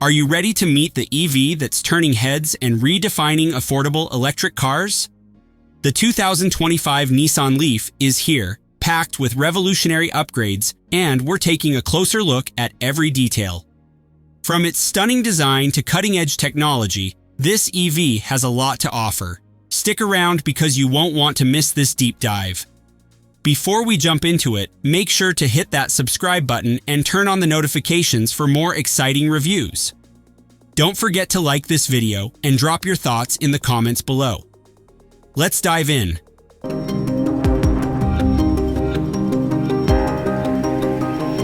Are you ready to meet the EV that's turning heads and redefining affordable electric cars? The 2025 Nissan Leaf is here, packed with revolutionary upgrades, and we're taking a closer look at every detail. From its stunning design to cutting-edge technology, this EV has a lot to offer. Stick around because you won't want to miss this deep dive. Before we jump into it, make sure to hit that subscribe button and turn on the notifications for more exciting reviews. Don't forget to like this video and drop your thoughts in the comments below. Let's dive in.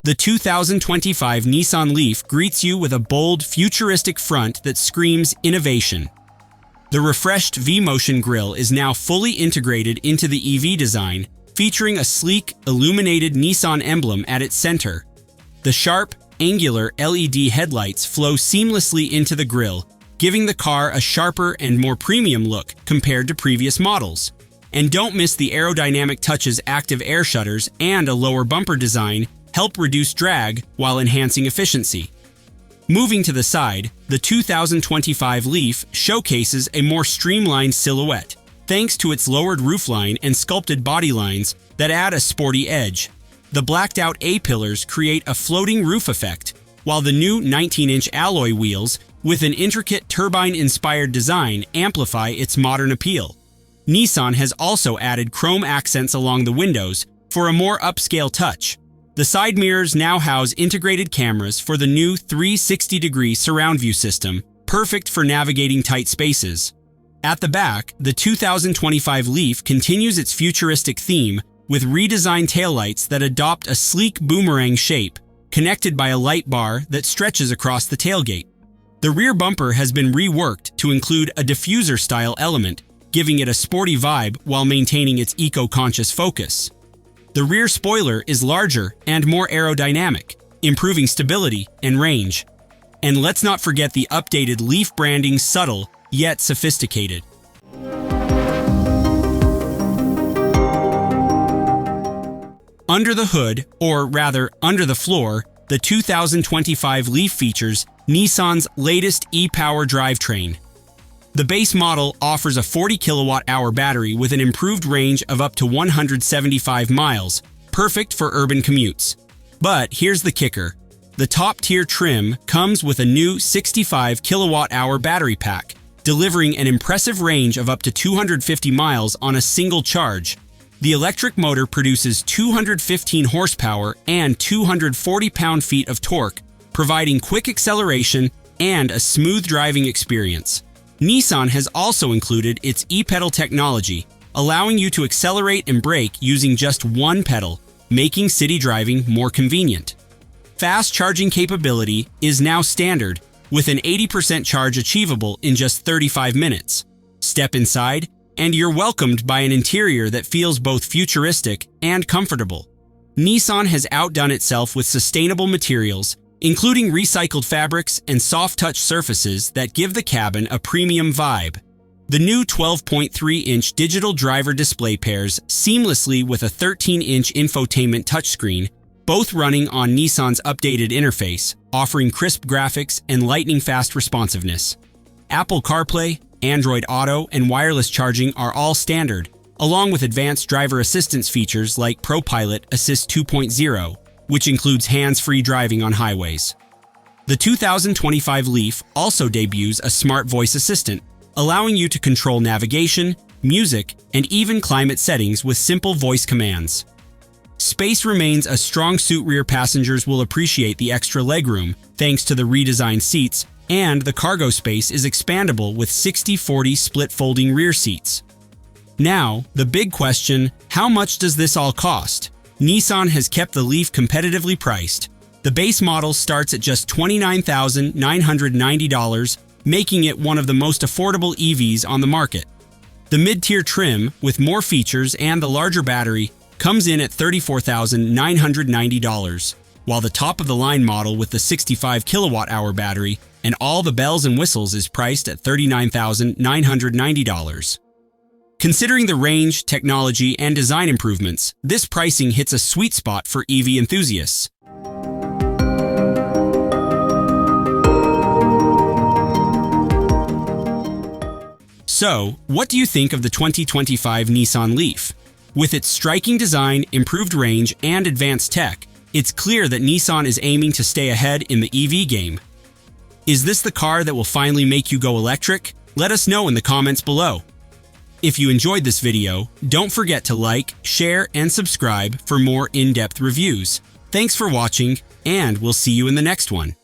The 2025 Nissan Leaf greets you with a bold, futuristic front that screams innovation. The refreshed V-Motion grille is now fully integrated into the EV design, featuring a sleek, illuminated Nissan emblem at its center. The sharp, angular LED headlights flow seamlessly into the grille, giving the car a sharper and more premium look compared to previous models. And don't miss the aerodynamic touches. Active air shutters and a lower bumper design help reduce drag while enhancing efficiency. Moving to the side, the 2025 Leaf showcases a more streamlined silhouette, thanks to its lowered roofline and sculpted body lines that add a sporty edge. The blacked-out A-pillars create a floating roof effect, while the new 19-inch alloy wheels with an intricate turbine-inspired design amplify its modern appeal. Nissan has also added chrome accents along the windows for a more upscale touch. The side mirrors now house integrated cameras for the new 360-degree surround view system, perfect for navigating tight spaces. At the back, the 2025 Leaf continues its futuristic theme with redesigned taillights that adopt a sleek boomerang shape, connected by a light bar that stretches across the tailgate. The rear bumper has been reworked to include a diffuser-style element, giving it a sporty vibe while maintaining its eco-conscious focus. The rear spoiler is larger and more aerodynamic, improving stability and range. And let's not forget the updated Leaf branding, subtle yet sophisticated. Under the hood, or rather under the floor, the 2025 Leaf features Nissan's latest e-Power drivetrain. The base model offers a 40 kilowatt-hour battery with an improved range of up to 175 miles, perfect for urban commutes. But here's the kicker. The top-tier trim comes with a new 65 kilowatt-hour battery pack, delivering an impressive range of up to 250 miles on a single charge. The electric motor produces 215 horsepower and 240 pound-feet of torque, providing quick acceleration and a smooth driving experience. Nissan has also included its e-pedal technology, allowing you to accelerate and brake using just one pedal, making city driving more convenient. Fast charging capability is now standard, with an 80% charge achievable in just 35 minutes. Step inside, and you're welcomed by an interior that feels both futuristic and comfortable. Nissan has outdone itself with sustainable materials, including recycled fabrics and soft-touch surfaces that give the cabin a premium vibe. The new 12.3-inch digital driver display pairs seamlessly with a 13-inch infotainment touchscreen, both running on Nissan's updated interface, offering crisp graphics and lightning-fast responsiveness. Apple CarPlay, Android Auto, and wireless charging are all standard, along with advanced driver assistance features like ProPilot Assist 2.0, which includes hands-free driving on highways. The 2025 Leaf also debuts a smart voice assistant, allowing you to control navigation, music, and even climate settings with simple voice commands. Space remains a strong suit. Rear passengers will appreciate the extra legroom thanks to the redesigned seats, and the cargo space is expandable with 60/40 split folding rear seats. Now, the big question, how much does this all cost? Nissan has kept the Leaf competitively priced. The base model starts at just $29,990, making it one of the most affordable EVs on the market. The mid-tier trim, with more features and the larger battery, comes in at $34,990, while the top-of-the-line model with the 65 kilowatt-hour battery and all the bells and whistles is priced at $39,990. Considering the range, technology, and design improvements, this pricing hits a sweet spot for EV enthusiasts. So, what do you think of the 2025 Nissan Leaf? With its striking design, improved range, and advanced tech, it's clear that Nissan is aiming to stay ahead in the EV game. Is this the car that will finally make you go electric? Let us know in the comments below. If you enjoyed this video, don't forget to like, share, and subscribe for more in-depth reviews. Thanks for watching, and we'll see you in the next one.